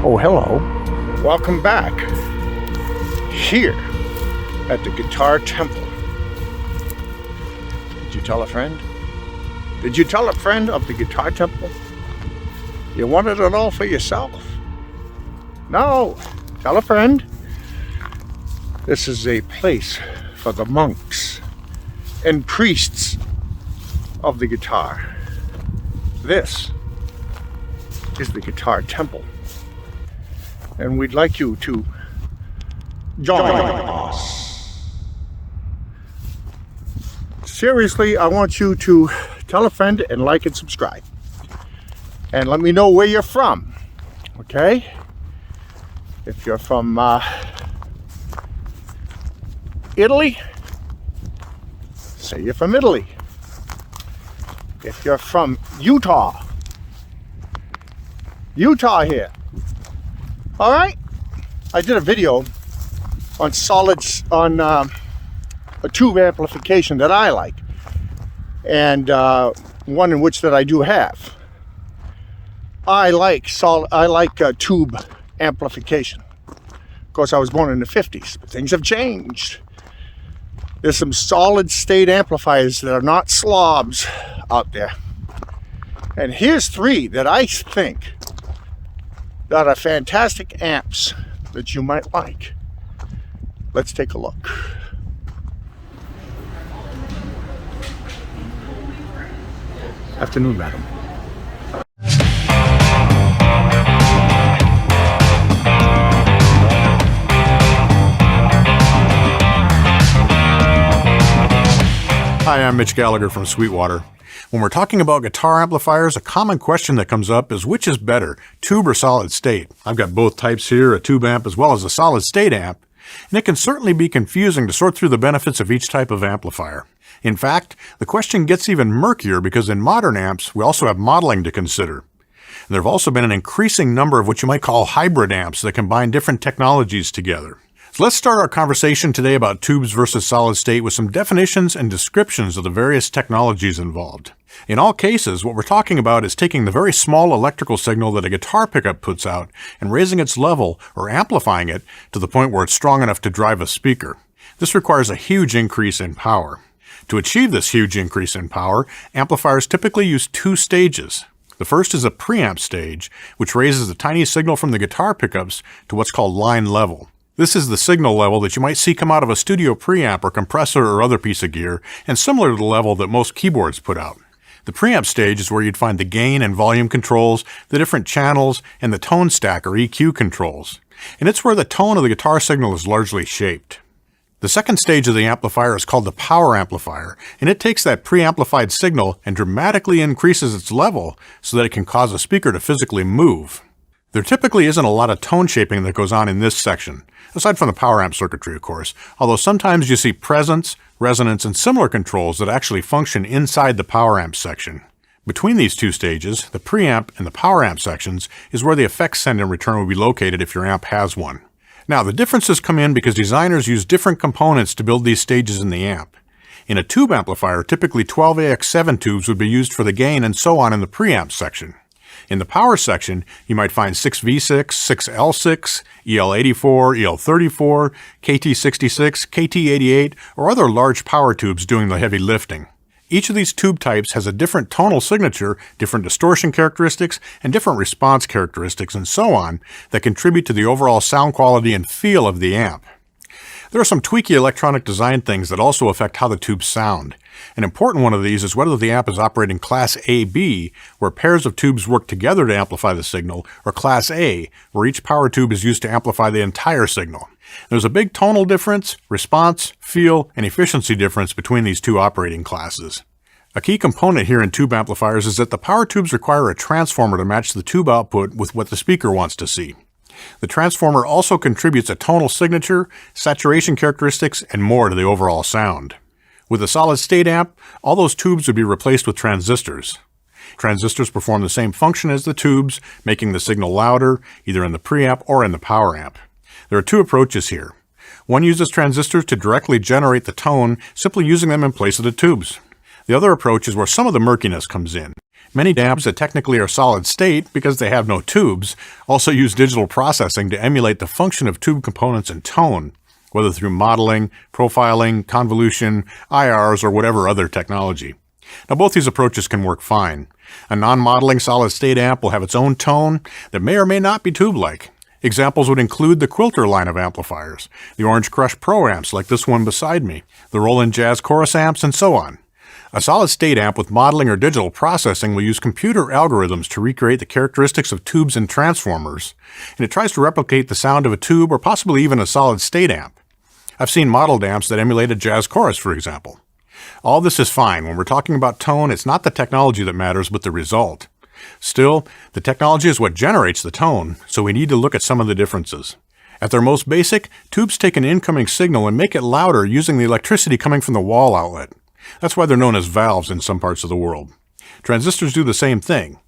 Oh, hello. Welcome back here at the Guitar Temple. Did you tell a friend? Did you tell a friend of the Guitar Temple? You wanted it all for yourself? No, tell a friend. This is a place for the monks and priests of the guitar. This is the Guitar Temple. And we'd like you to join us. Seriously, I want you to tell a friend and like and subscribe. And let me know where you're from, okay? If you're from Italy, say you're from Italy. If you're from Utah here. All right, I did a video on a tube amplification that I like, and one in which that I do have. I like tube amplification. Of course, I was born in the 50s, but things have changed. There's some solid state amplifiers that are not slobs out there, and here's three that I think that are fantastic amps that you might like. Let's take a look. Afternoon, madam. Hi, I'm Mitch Gallagher from Sweetwater. When we're talking about guitar amplifiers, a common question that comes up is which is better, tube or solid state? I've got both types here, a tube amp as well as a solid state amp, and it can certainly be confusing to sort through the benefits of each type of amplifier. In fact, the question gets even murkier because in modern amps, we also have modeling to consider. And there have also been an increasing number of what you might call hybrid amps that combine different technologies together. So let's start our conversation today about tubes versus solid state with some definitions and descriptions of the various technologies involved. In all cases, what we're talking about is taking the very small electrical signal that a guitar pickup puts out and raising its level or amplifying it to the point where it's strong enough to drive a speaker. This requires a huge increase in power. To achieve this huge increase in power, amplifiers typically use two stages. The first is a preamp stage, which raises the tiny signal from the guitar pickups to what's called line level. This is the signal level that you might see come out of a studio preamp or compressor or other piece of gear, and similar to the level that most keyboards put out. The preamp stage is where you'd find the gain and volume controls, the different channels, and the tone stack or EQ controls. And it's where the tone of the guitar signal is largely shaped. The second stage of the amplifier is called the power amplifier, and it takes that preamplified signal and dramatically increases its level so that it can cause a speaker to physically move. There typically isn't a lot of tone shaping that goes on in this section, aside from the power amp circuitry, of course, although sometimes you see presence, resonance, and similar controls that actually function inside the power amp section. Between these two stages, the preamp and the power amp sections, is where the effects send and return will be located if your amp has one. Now, the differences come in because designers use different components to build these stages in the amp. In a tube amplifier, typically 12AX7 tubes would be used for the gain and so on in the preamp section. In the power section, you might find 6V6, 6L6, EL84, EL34, KT66, KT88, or other large power tubes doing the heavy lifting. Each of these tube types has a different tonal signature, different distortion characteristics, and different response characteristics, and so on, that contribute to the overall sound quality and feel of the amp. There are some tweaky electronic design things that also affect how the tubes sound. An important one of these is whether the amp is operating Class AB, where pairs of tubes work together to amplify the signal, or Class A, where each power tube is used to amplify the entire signal. There's a big tonal difference, response, feel, and efficiency difference between these two operating classes. A key component here in tube amplifiers is that the power tubes require a transformer to match the tube output with what the speaker wants to see. The transformer also contributes a tonal signature, saturation characteristics, and more to the overall sound. With a solid-state amp, all those tubes would be replaced with transistors. Transistors perform the same function as the tubes, making the signal louder, either in the preamp or in the power amp. There are two approaches here. One uses transistors to directly generate the tone, simply using them in place of the tubes. The other approach is where some of the murkiness comes in. Many amps that technically are solid state because they have no tubes also use digital processing to emulate the function of tube components and tone, whether through modeling, profiling, convolution, IRs, or whatever other technology. Now, both these approaches can work fine. A non-modeling solid-state amp will have its own tone that may or may not be tube-like. Examples would include the Quilter line of amplifiers, the Orange Crush Pro amps like this one beside me, the Roland Jazz Chorus amps, and so on. A solid-state amp with modeling or digital processing will use computer algorithms to recreate the characteristics of tubes and transformers, and it tries to replicate the sound of a tube or possibly even a solid-state amp. I've seen modeled amps that emulate a jazz chorus, for example. All this is fine. When we're talking about tone, it's not the technology that matters, but the result. Still, the technology is what generates the tone, so we need to look at some of the differences. At their most basic, tubes take an incoming signal and make it louder using the electricity coming from the wall outlet. That's why they're known as valves in some parts of the world. Transistors do the same thing.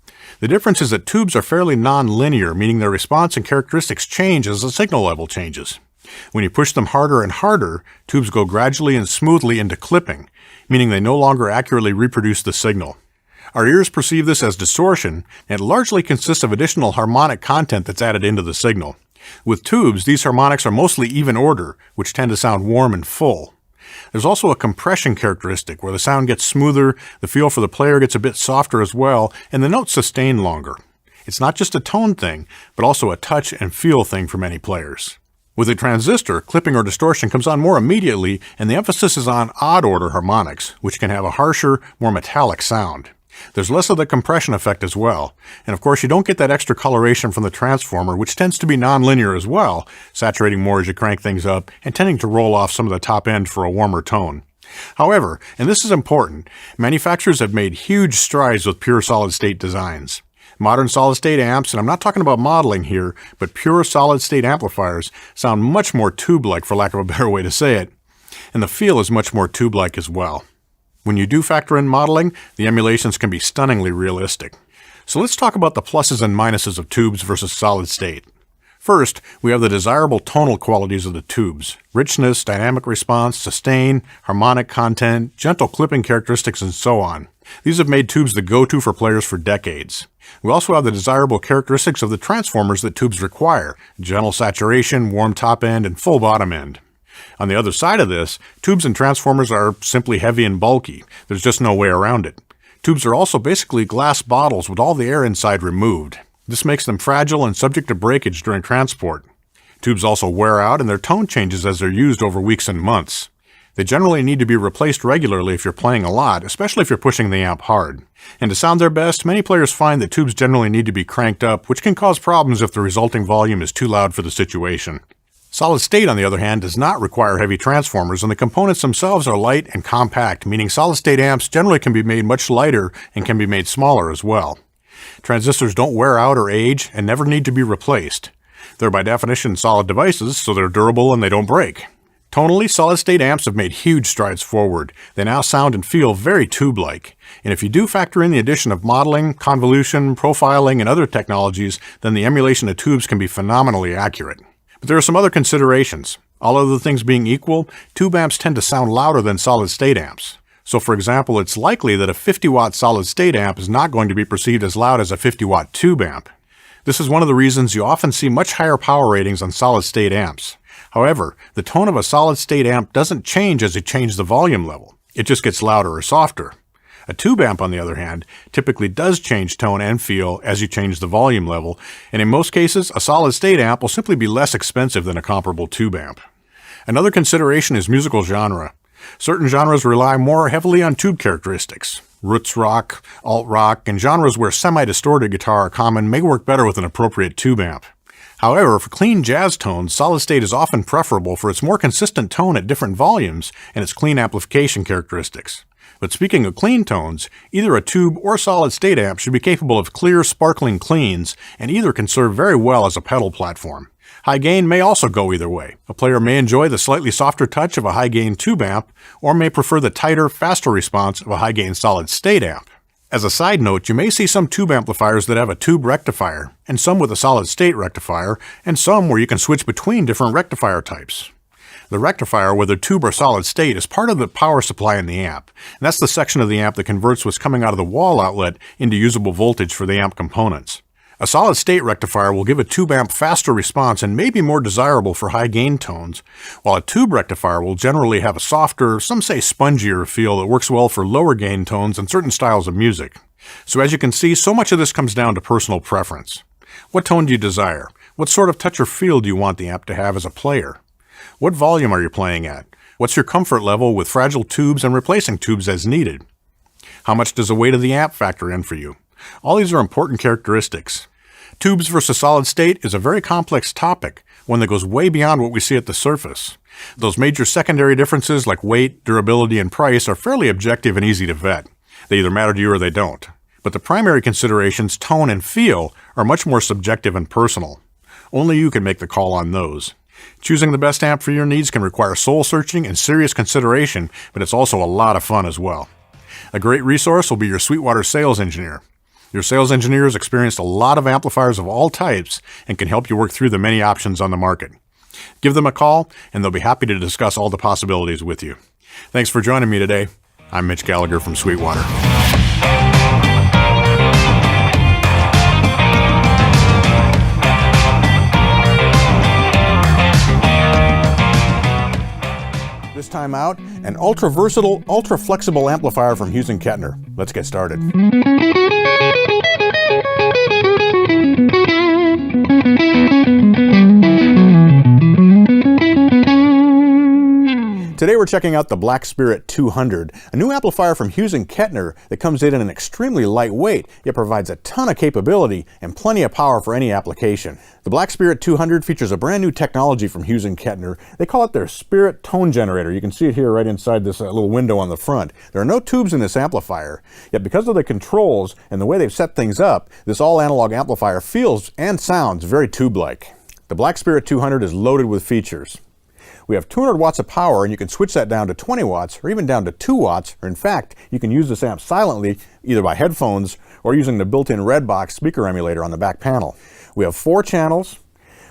The difference is that tubes are fairly non-linear, meaning their response and characteristics change as the signal level changes. When you push them harder and harder, tubes go gradually and smoothly into clipping, meaning they no longer accurately reproduce the signal. Our ears perceive this as distortion, and it largely consists of additional harmonic content that's added into the signal. With tubes, these harmonics are mostly even order, which tend to sound warm and full. There's also a compression characteristic where the sound gets smoother, the feel for the player gets a bit softer as well, and the notes sustain longer. It's not just a tone thing, but also a touch and feel thing for many players. With a transistor, clipping or distortion comes on more immediately, and the emphasis is on odd-order harmonics, which can have a harsher, more metallic sound. There's less of the compression effect as well, and of course you don't get that extra coloration from the transformer, which tends to be non-linear as well, saturating more as you crank things up, and tending to roll off some of the top end for a warmer tone. However, and this is important, manufacturers have made huge strides with pure solid-state designs. Modern solid-state amps, and I'm not talking about modeling here, but pure solid-state amplifiers sound much more tube-like, for lack of a better way to say it, and the feel is much more tube-like as well. When you do factor in modeling, the emulations can be stunningly realistic. So let's talk about the pluses and minuses of tubes versus solid-state. First, we have the desirable tonal qualities of the tubes: richness, dynamic response, sustain, harmonic content, gentle clipping characteristics, and so on. These have made tubes the go-to for players for decades. We also have the desirable characteristics of the transformers that tubes require: gentle saturation, warm top end, and full bottom end. On the other side of this, tubes and transformers are simply heavy and bulky. There's just no way around it. Tubes are also basically glass bottles with all the air inside removed. This makes them fragile and subject to breakage during transport. Tubes also wear out and their tone changes as they're used over weeks and months. They generally need to be replaced regularly if you're playing a lot, especially if you're pushing the amp hard. And to sound their best, many players find that tubes generally need to be cranked up, which can cause problems if the resulting volume is too loud for the situation. Solid state, on the other hand, does not require heavy transformers, and the components themselves are light and compact, meaning solid state amps generally can be made much lighter and can be made smaller as well. Transistors don't wear out or age and never need to be replaced. They're by definition solid devices, so they're durable and they don't break. Tonally, solid-state amps have made huge strides forward. They now sound and feel very tube-like. And if you do factor in the addition of modeling, convolution, profiling, and other technologies, then the emulation of tubes can be phenomenally accurate. But there are some other considerations. All other things being equal, tube amps tend to sound louder than solid-state amps. So for example, it's likely that a 50-watt solid-state amp is not going to be perceived as loud as a 50-watt tube amp. This is one of the reasons you often see much higher power ratings on solid-state amps. However, the tone of a solid-state amp doesn't change as you change the volume level. It just gets louder or softer. A tube amp, on the other hand, typically does change tone and feel as you change the volume level, and in most cases, a solid-state amp will simply be less expensive than a comparable tube amp. Another consideration is musical genre. Certain genres rely more heavily on tube characteristics. Roots rock, alt rock, and genres where semi-distorted guitar are common may work better with an appropriate tube amp. However, for clean jazz tones, solid state is often preferable for its more consistent tone at different volumes and its clean amplification characteristics. But speaking of clean tones, either a tube or solid state amp should be capable of clear, sparkling cleans, and either can serve very well as a pedal platform. High gain may also go either way. A player may enjoy the slightly softer touch of a high gain tube amp, or may prefer the tighter, faster response of a high gain solid state amp. As a side note, you may see some tube amplifiers that have a tube rectifier, and some with a solid-state rectifier, and some where you can switch between different rectifier types. The rectifier, whether tube or solid state, is part of the power supply in the amp. And that's the section of the amp that converts what's coming out of the wall outlet into usable voltage for the amp components. A solid state rectifier will give a tube amp faster response and may be more desirable for high gain tones, while a tube rectifier will generally have a softer, some say spongier feel that works well for lower gain tones and certain styles of music. So as you can see, so much of this comes down to personal preference. What tone do you desire? What sort of touch or feel do you want the amp to have as a player? What volume are you playing at? What's your comfort level with fragile tubes and replacing tubes as needed? How much does the weight of the amp factor in for you? All these are important characteristics. Tubes versus solid state is a very complex topic, one that goes way beyond what we see at the surface. Those major secondary differences like weight, durability, and price are fairly objective and easy to vet. They either matter to you or they don't. But the primary considerations, tone and feel, are much more subjective and personal. Only you can make the call on those. Choosing the best amp for your needs can require soul-searching and serious consideration, but it's also a lot of fun as well. A great resource will be your Sweetwater sales engineer. Your sales engineer has experienced a lot of amplifiers of all types and can help you work through the many options on the market. Give them a call, and they'll be happy to discuss all the possibilities with you. Thanks for joining me today. I'm Mitch Gallagher from Sweetwater. This time out, an ultra-versatile, ultra-flexible amplifier from Hughes & Kettner. Let's get started. Today we're checking out the Black Spirit 200, a new amplifier from Hughes & Kettner that comes in an extremely lightweight, yet provides a ton of capability and plenty of power for any application. The Black Spirit 200 features a brand new technology from Hughes & Kettner. They call it their Spirit Tone Generator. You can see it here right inside this little window on the front. There are no tubes in this amplifier, yet because of the controls and the way they've set things up, this all-analog amplifier feels and sounds very tube-like. The Black Spirit 200 is loaded with features. We have 200 watts of power, and you can switch that down to 20 watts or even down to 2 watts, or in fact, you can use this amp silently either by headphones or using the built-in Redbox speaker emulator on the back panel. We have 4 channels.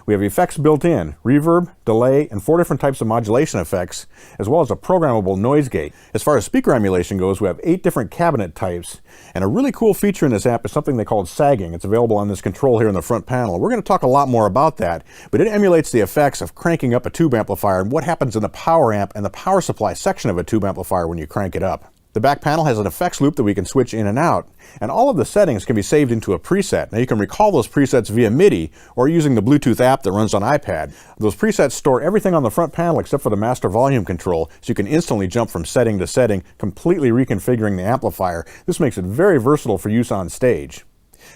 We have effects built in, reverb, delay, and 4 different types of modulation effects, as well as a programmable noise gate. As far as speaker emulation goes, we have 8 different cabinet types, and a really cool feature in this amp is something they call sagging. It's available on this control here in the front panel. We're going to talk a lot more about that, but it emulates the effects of cranking up a tube amplifier and what happens in the power amp and the power supply section of a tube amplifier when you crank it up. The back panel has an effects loop that we can switch in and out, and all of the settings can be saved into a preset. Now you can recall those presets via MIDI or using the Bluetooth app that runs on iPad. Those presets store everything on the front panel except for the master volume control, so you can instantly jump from setting to setting, completely reconfiguring the amplifier. This makes it very versatile for use on stage.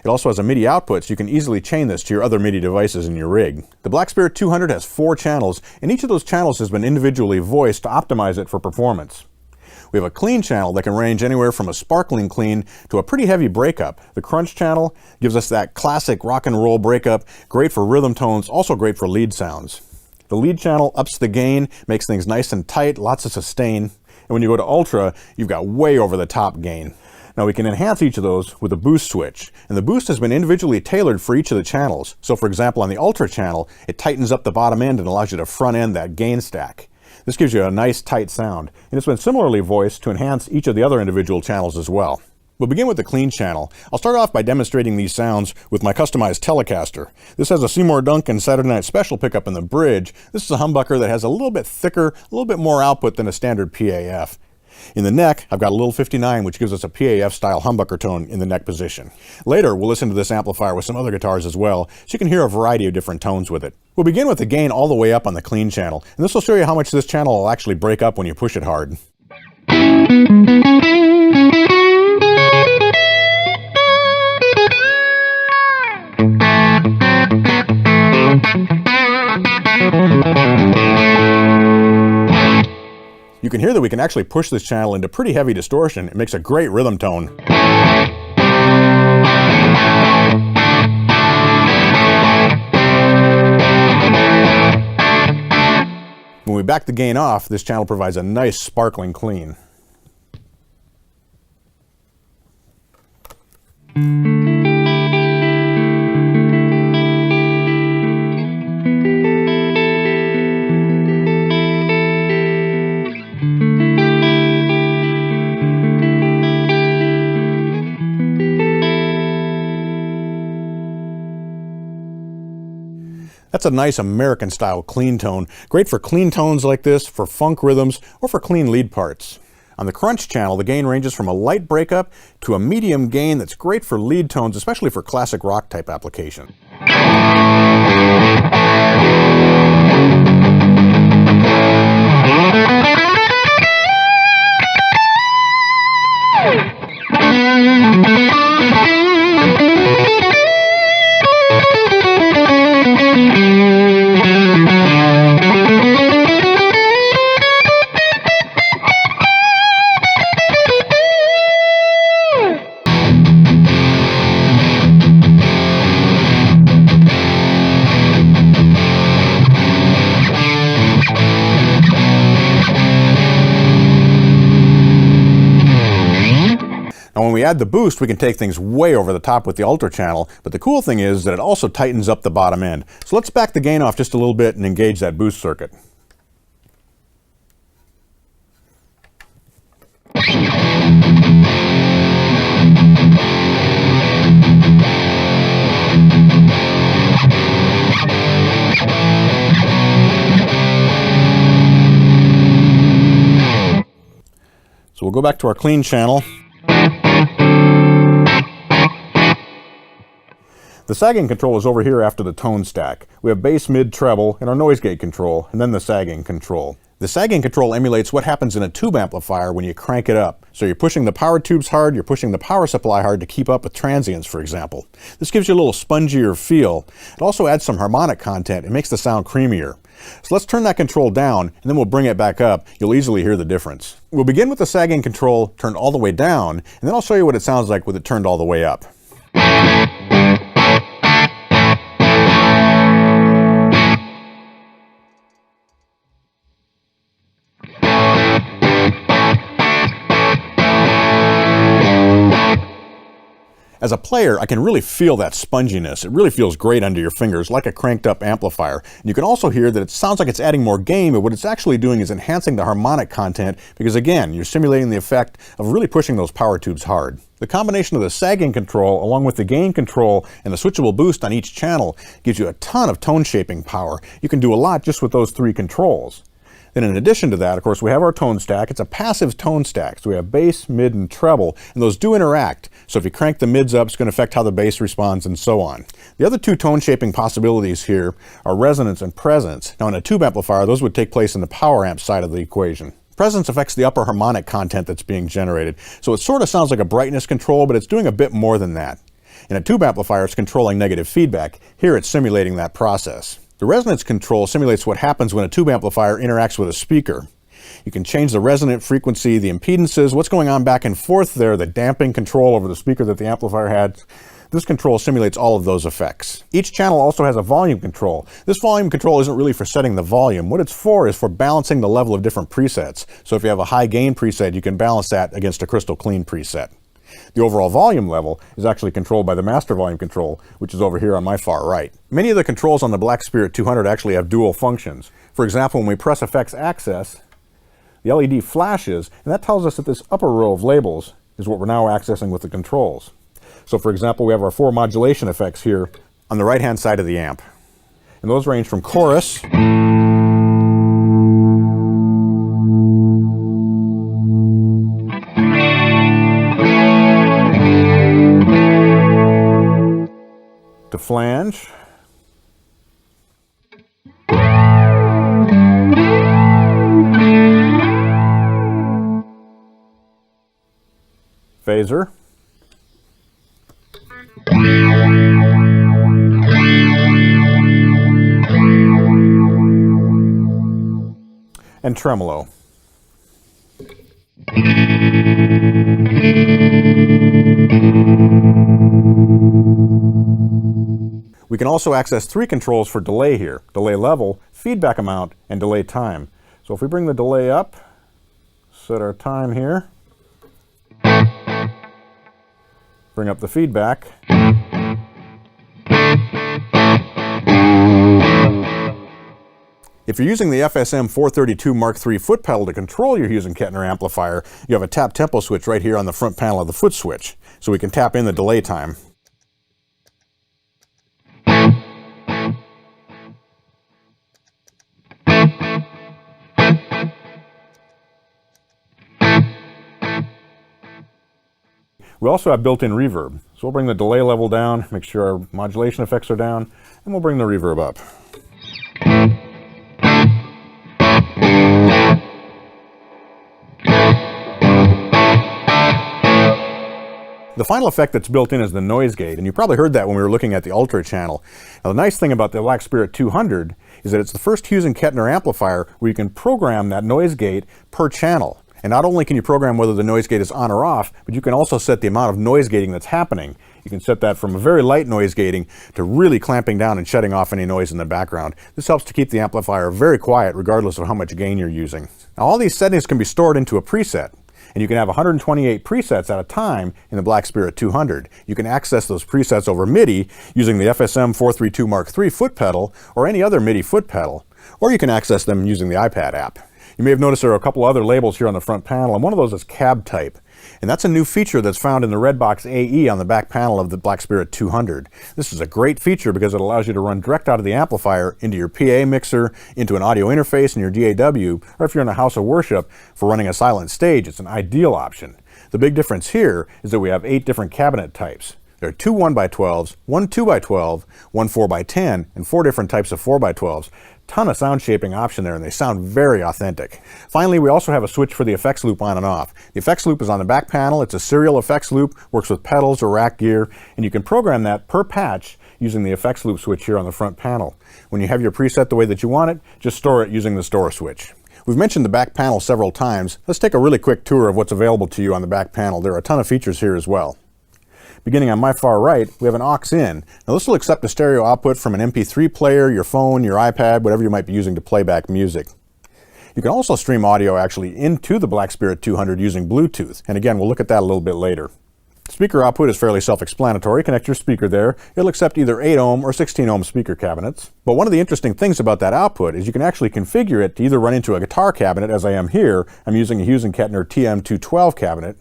It also has a MIDI output, so you can easily chain this to your other MIDI devices in your rig. The Black Spirit 200 has 4 channels, and each of those channels has been individually voiced to optimize it for performance. We have a clean channel that can range anywhere from a sparkling clean to a pretty heavy breakup. The crunch channel gives us that classic rock and roll breakup, great for rhythm tones, also great for lead sounds. The lead channel ups the gain, makes things nice and tight, lots of sustain. And when you go to ultra, you've got way over the top gain. Now we can enhance each of those with a boost switch, and the boost has been individually tailored for each of the channels. So for example, on the ultra channel, it tightens up the bottom end and allows you to front end that gain stack. This gives you a nice tight sound, and it's been similarly voiced to enhance each of the other individual channels as well. We'll begin with the clean channel. I'll start off by demonstrating these sounds with my customized Telecaster. This has a Seymour Duncan Saturday Night Special pickup in the bridge. This is a humbucker that has a little bit thicker, a little bit more output than a standard PAF. In the neck, I've got a little 59, which gives us a PAF-style humbucker tone in the neck position. Later, we'll listen to this amplifier with some other guitars as well, so you can hear a variety of different tones with it. We'll begin with the gain all the way up on the clean channel, and this will show you how much this channel will actually break up when you push it hard. You can hear that we can actually push this channel into pretty heavy distortion. It makes a great rhythm tone. When we back the gain off, this channel provides a nice sparkling clean. That's a nice American style clean tone, great for clean tones like this, for funk rhythms, or for clean lead parts. On the crunch channel, the gain ranges from a light breakup to a medium gain that's great for lead tones, especially for classic rock type application. Now when we add the boost, we can take things way over the top with the ultra channel, but the cool thing is that it also tightens up the bottom end. So let's back the gain off just a little bit and engage that boost circuit. So we'll go back to our clean channel. The sagging control is over here after the tone stack. We have bass, mid, treble, and our noise gate control, and then the sagging control. The sagging control emulates what happens in a tube amplifier when you crank it up. So you're pushing the power tubes hard, you're pushing the power supply hard to keep up with transients, for example. This gives you a little spongier feel. It also adds some harmonic content. It makes the sound creamier. So let's turn that control down, and then we'll bring it back up. You'll easily hear the difference. We'll begin with the sagging control turned all the way down, and then I'll show you what it sounds like with it turned all the way up. As a player, I can really feel that sponginess. It really feels great under your fingers, like a cranked up amplifier. And you can also hear that it sounds like it's adding more gain, but what it's actually doing is enhancing the harmonic content because, again, you're simulating the effect of really pushing those power tubes hard. The combination of the sagging control along with the gain control and the switchable boost on each channel gives you a ton of tone shaping power. You can do a lot just with those three controls. Then in addition to that, of course, we have our tone stack. It's a passive tone stack. So we have bass, mid, and treble, and those do interact. So if you crank the mids up, it's going to affect how the bass responds and so on. The other two tone shaping possibilities here are resonance and presence. Now in a tube amplifier, those would take place in the power amp side of the equation. Presence affects the upper harmonic content that's being generated. So it sort of sounds like a brightness control, but it's doing a bit more than that. In a tube amplifier, it's controlling negative feedback. Here it's simulating that process. The resonance control simulates what happens when a tube amplifier interacts with a speaker. You can change the resonant frequency, the impedances, what's going on back and forth there, the damping control over the speaker that the amplifier had. This control simulates all of those effects. Each channel also has a volume control. This volume control isn't really for setting the volume. What it's for is for balancing the level of different presets. So if you have a high gain preset, you can balance that against a crystal clean preset. The overall volume level is actually controlled by the master volume control, which is over here on my far right. Many of the controls on the Black Spirit 200 actually have dual functions. For example, when we press effects access, the LED flashes, and that tells us that this upper row of labels is what we're now accessing with the controls. So for example, we have our 4 modulation effects here on the right-hand side of the amp. And those range from chorus, to flange, phaser, and tremolo. We can also access 3 controls for delay here: delay level, feedback amount, and delay time. So if we bring the delay up, set our time here, bring up the feedback, if you're using the FSM 432 Mark III foot pedal to control your Hughes & Kettner amplifier, you have a tap tempo switch right here on the front panel of the foot switch. So we can tap in the delay time. We also have built-in reverb. So we'll bring the delay level down, make sure our modulation effects are down, and we'll bring the reverb up. The final effect that's built in is the noise gate, and you probably heard that when we were looking at the Ultra channel. Now the nice thing about the Black Spirit 200 is that it's the first Hughes & Kettner amplifier where you can program that noise gate per channel. And not only can you program whether the noise gate is on or off, but you can also set the amount of noise gating that's happening. You can set that from a very light noise gating to really clamping down and shutting off any noise in the background. This helps to keep the amplifier very quiet regardless of how much gain you're using. Now all these settings can be stored into a preset. And you can have 128 presets at a time in the Black Spirit 200. You can access those presets over MIDI using the FSM 432 Mark III foot pedal or any other MIDI foot pedal, or you can access them using the iPad app. You may have noticed there are a couple other labels here on the front panel, and one of those is cab type. And that's a new feature that's found in the Redbox AE on the back panel of the Black Spirit 200. This is a great feature because it allows you to run direct out of the amplifier into your PA mixer, into an audio interface in your DAW, or if you're in a house of worship for running a silent stage, it's an ideal option. The big difference here is that we have 8 different cabinet types. There are 2 1x12s, 1 2x12, 1 4x10, and 4 different types of 4x12s. Ton of sound shaping option there, and they sound very authentic. Finally, we also have a switch for the effects loop on and off. The effects loop is on the back panel. It's a serial effects loop, works with pedals or rack gear, and you can program that per patch using the effects loop switch here on the front panel. When you have your preset the way that you want it, just store it using the store switch. We've mentioned the back panel several times. Let's take a really quick tour of what's available to you on the back panel. There are a ton of features here as well. Beginning on my far right, we have an aux in. Now this will accept a stereo output from an MP3 player, your phone, your iPad, whatever you might be using to play back music. You can also stream audio actually into the Black Spirit 200 using Bluetooth. And again, we'll look at that a little bit later. Speaker output is fairly self-explanatory. Connect your speaker there. It'll accept either 8 ohm or 16 ohm speaker cabinets. But one of the interesting things about that output is you can actually configure it to either run into a guitar cabinet, as I am here. I'm using a Hughes & Kettner TM212 cabinet.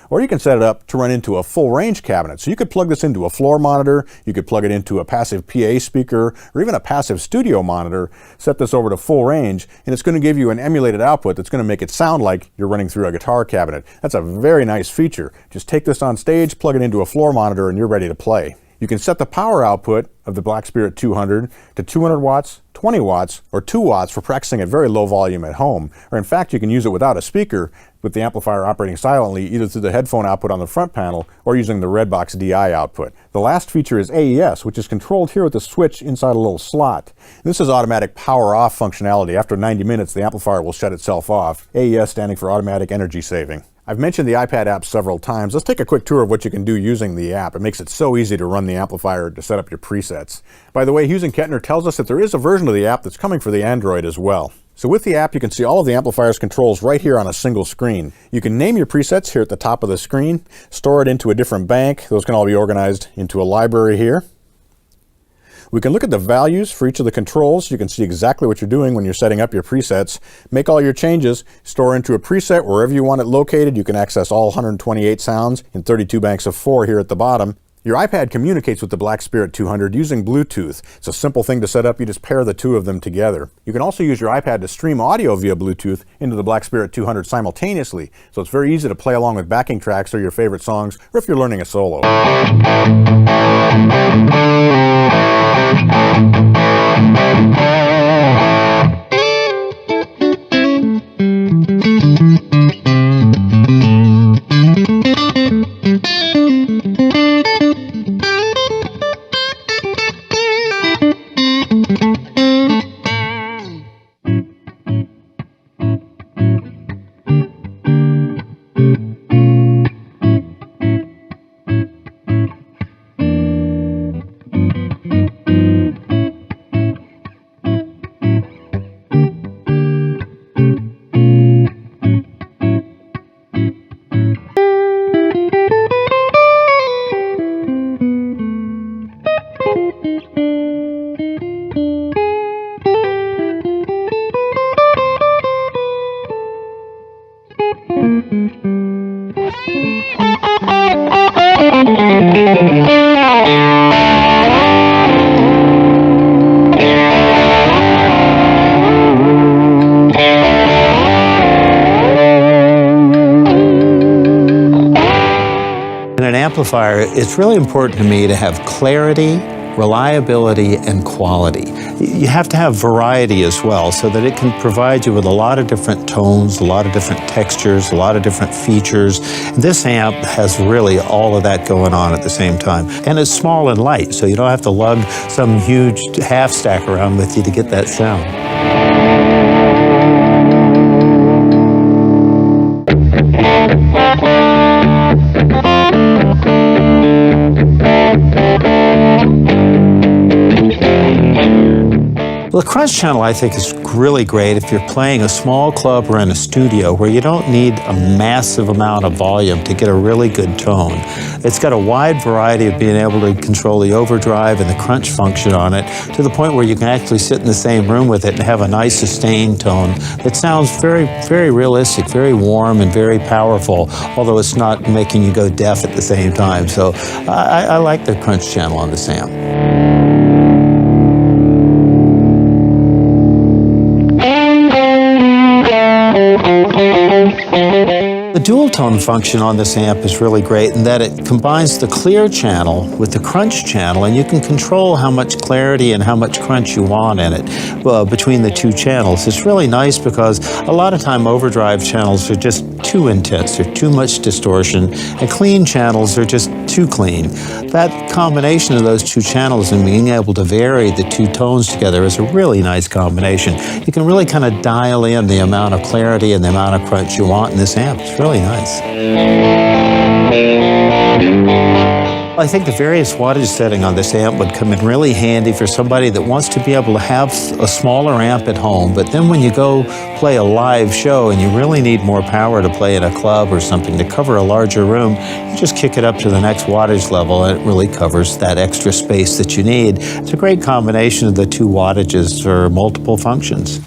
Or you can set it up to run into a full range cabinet. So you could plug this into a floor monitor, you could plug it into a passive PA speaker, or even a passive studio monitor, set this over to full range, and it's going to give you an emulated output that's going to make it sound like you're running through a guitar cabinet. That's a very nice feature. Just take this on stage, plug it into a floor monitor, and you're ready to play. You can set the power output of the Black Spirit 200 to 200 watts, 20 watts, or 2 watts for practicing at very low volume at home. Or in fact, you can use it without a speaker with the amplifier operating silently, either through the headphone output on the front panel or using the Redbox DI output. The last feature is AES, which is controlled here with the switch inside a little slot. And this is automatic power off functionality. After 90 minutes, the amplifier will shut itself off. AES standing for automatic energy saving. I've mentioned the iPad app several times. Let's take a quick tour of what you can do using the app. It makes it so easy to run the amplifier to set up your presets. By the way, Hughes & Kettner tells us that there is a version of the app that's coming for the Android as well. So with the app, you can see all of the amplifier's controls right here on a single screen. You can name your presets here at the top of the screen, store it into a different bank. Those can all be organized into a library here. We can look at the values for each of the controls. You can see exactly what you're doing when you're setting up your presets. Make all your changes, store into a preset wherever you want it located. You can access all 128 sounds in 32 banks of 4 here at the bottom. Your iPad communicates with the Black Spirit 200 using Bluetooth. It's a simple thing to set up. You just pair the two of them together. You can also use your iPad to stream audio via Bluetooth into the Black Spirit 200 simultaneously. So it's very easy to play along with backing tracks or your favorite songs, or if you're learning a solo. amplifier, it's really important to me to have clarity, reliability, and quality. You have to have variety as well so that it can provide you with a lot of different tones, a lot of different textures, a lot of different features. This amp has really all of that going on at the same time. And it's small and light, so you don't have to lug some huge half stack around with you to get that sound. Well, the crunch channel, I think, is really great if you're playing a small club or in a studio where you don't need a massive amount of volume to get a really good tone. It's got a wide variety of being able to control the overdrive and the crunch function on it to the point where you can actually sit in the same room with it and have a nice sustained tone that sounds very, very realistic, very warm and very powerful, although it's not making you go deaf at the same time. So I like the crunch channel on this amp. The dual tone function on this amp is really great in that it combines the clear channel with the crunch channel, and you can control how much clarity and how much crunch you want in it between the two channels. It's really nice because a lot of time overdrive channels are just too intense, they're too much distortion, and clean channels are just too clean. That combination of those two channels and being able to vary the two tones together is a really nice combination. You can really kind of dial in the amount of clarity and the amount of crunch you want in this amp. It's really nice. I think the various wattage setting on this amp would come in really handy for somebody that wants to be able to have a smaller amp at home, but then when you go play a live show and you really need more power to play in a club or something to cover a larger room, you just kick it up to the next wattage level and it really covers that extra space that you need. It's a great combination of the two wattages for multiple functions.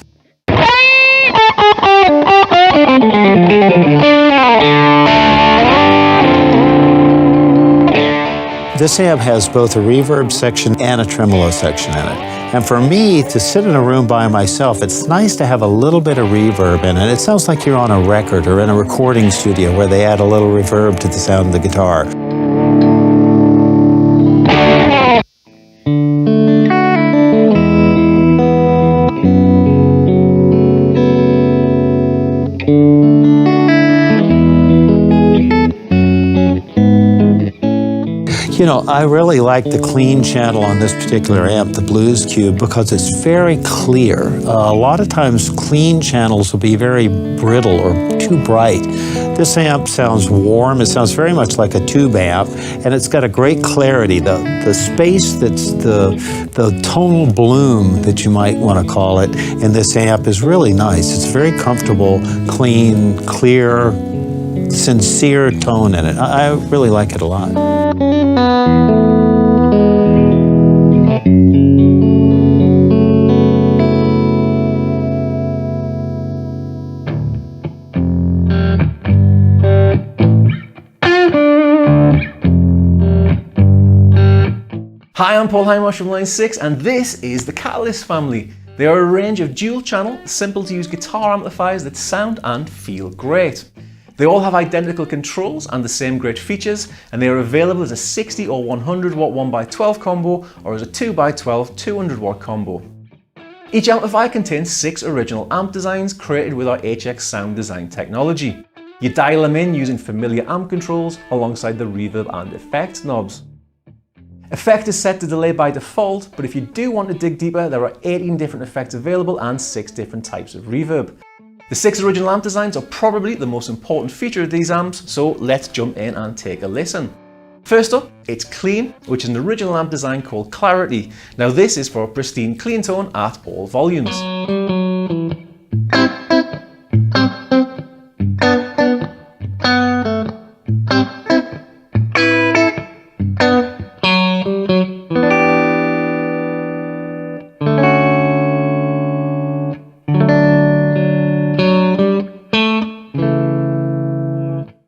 This amp has both a reverb section and a tremolo section in it. And for me, to sit in a room by myself, it's nice to have a little bit of reverb in it. It sounds like you're on a record or in a recording studio where they add a little reverb to the sound of the guitar. You know, I really like the clean channel on this particular amp, the Blues Cube, because it's very clear. A lot of times clean channels will be very brittle or too bright. This amp sounds warm, it sounds very much like a tube amp, and it's got a great clarity. The space that's the tonal bloom that you might want to call it in this amp is really nice. It's very comfortable, clean, clear, sincere tone in it. I really like it a lot. Hi, I'm Paul Hindmarsh from Line 6, and this is the Catalyst family. They are a range of dual-channel, simple-to-use guitar amplifiers that sound and feel great. They all have identical controls and the same great features, and they are available as a 60 or 100 watt 1x12 combo or as a 2x12 200 watt combo. Each amplifier contains 6 original amp designs created with our HX sound design technology. You dial them in using familiar amp controls alongside the reverb and effects knobs. Effect is set to delay by default, but if you do want to dig deeper, there are 18 different effects available and 6 different types of reverb. The 6 original amp designs are probably the most important feature of these amps, so let's jump in and take a listen. First up, it's Clean, which is an original amp design called Clarity. Now this is for a pristine clean tone at all volumes.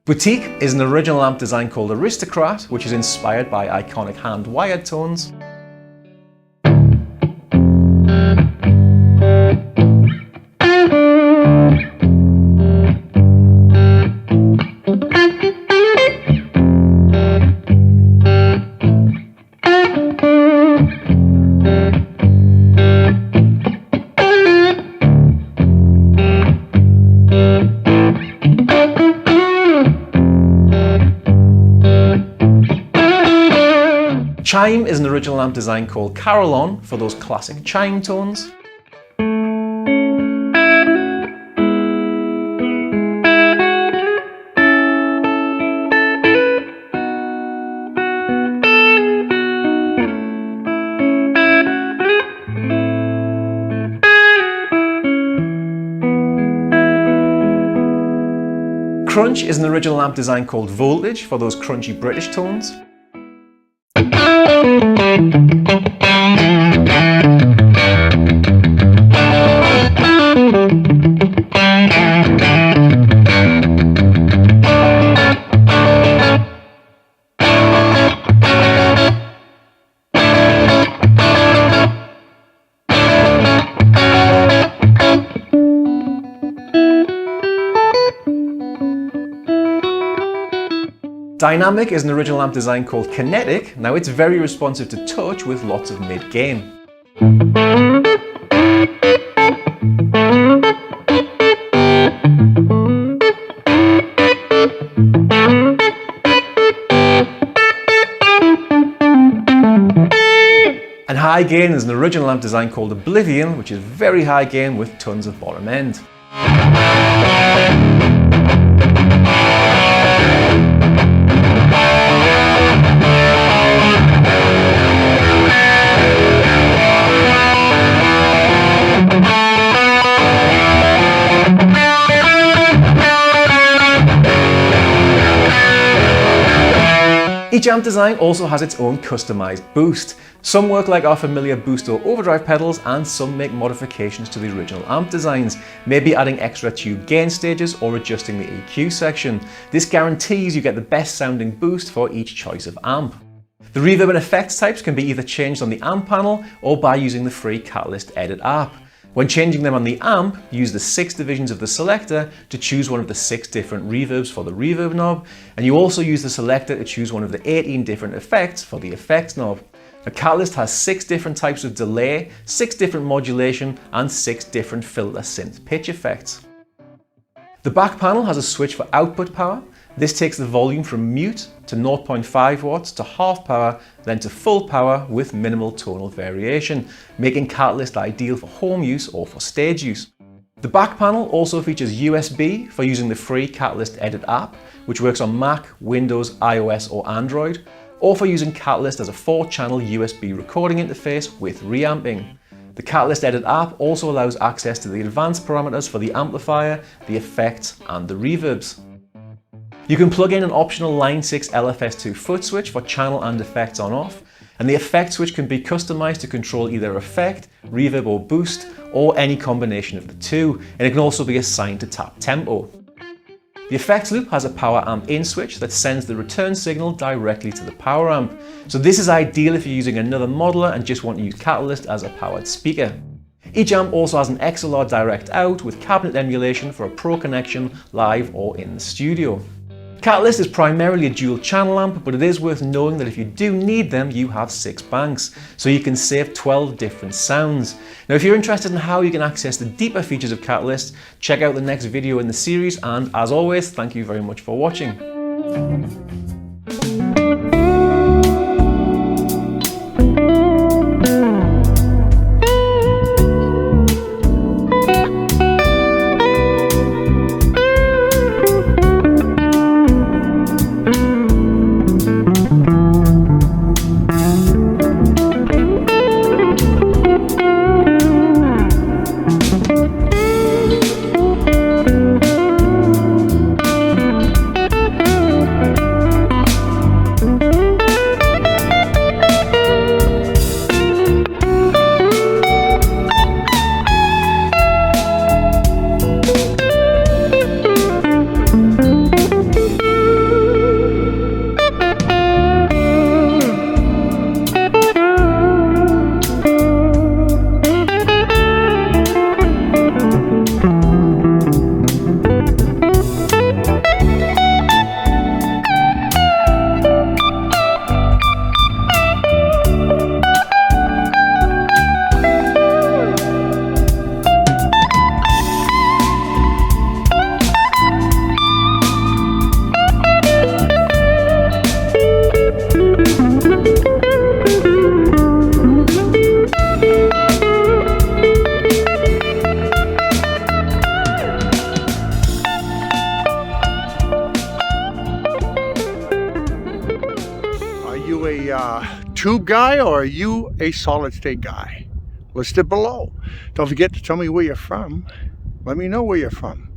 Boutique is an original amp design called Aristocrat, which is inspired by iconic hand-wired tones. Chime is an original amp design called Carillon for those classic chime tones. Crunch is an original amp design called Voltage for those crunchy British tones. Dynamic is an original amp design called Kinetic. Now it's very responsive to touch with lots of mid-gain. And high gain is an original amp design called Oblivion, which is very high gain with tons of bottom end. Each amp design also has its own customized boost. Some work like our familiar boost or overdrive pedals, and some make modifications to the original amp designs, maybe adding extra tube gain stages or adjusting the EQ section. This guarantees you get the best sounding boost for each choice of amp. The reverb and effects types can be either changed on the amp panel or by using the free Catalyst Edit app. When changing them on the amp, use the 6 divisions of the selector to choose one of the 6 different reverbs for the reverb knob, and you also use the selector to choose one of the 18 different effects for the effects knob. The Catalyst has 6 different types of delay, 6 different modulation, and 6 different filter synth pitch effects. The back panel has a switch for output power. This takes the volume from mute to 0.5 watts to half power, then to full power with minimal tonal variation, making Catalyst ideal for home use or for stage use. The back panel also features USB for using the free Catalyst Edit app, which works on Mac, Windows, iOS or Android, or for using Catalyst as a 4-channel USB recording interface with reamping. The Catalyst Edit app also allows access to the advanced parameters for the amplifier, the effects and the reverbs. You can plug in an optional Line 6 LFS2 foot switch for channel and effects on off, and the effect switch can be customized to control either effect, reverb or boost, or any combination of the two, and it can also be assigned to tap tempo. The effects loop has a power amp in switch that sends the return signal directly to the power amp, so this is ideal if you're using another modeler and just want to use Catalyst as a powered speaker. Each amp also has an XLR direct out with cabinet emulation for a pro connection live or in the studio. Catalyst is primarily a dual channel amp, but it is worth knowing that if you do need them, you have 6 banks, so you can save 12 different sounds. Now if you're interested in how you can access the deeper features of Catalyst, check out the next video in the series, and as always, thank you very much for watching. tube guy or are you a solid state guy? List it below. Don't forget to tell me where you're from. Let me know where you're from.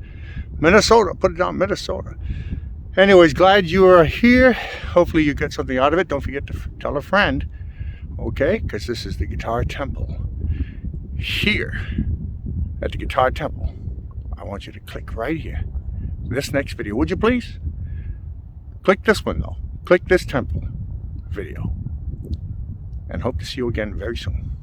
Minnesota, put it down, Minnesota. Anyways, glad you are here. Hopefully you got something out of it. Don't forget to tell a friend, okay? Because this is the Guitar Temple. Here at the Guitar Temple, I want you to click right here. This next video, would you please? Click this one though. Click this temple video. And hope to see you again very soon.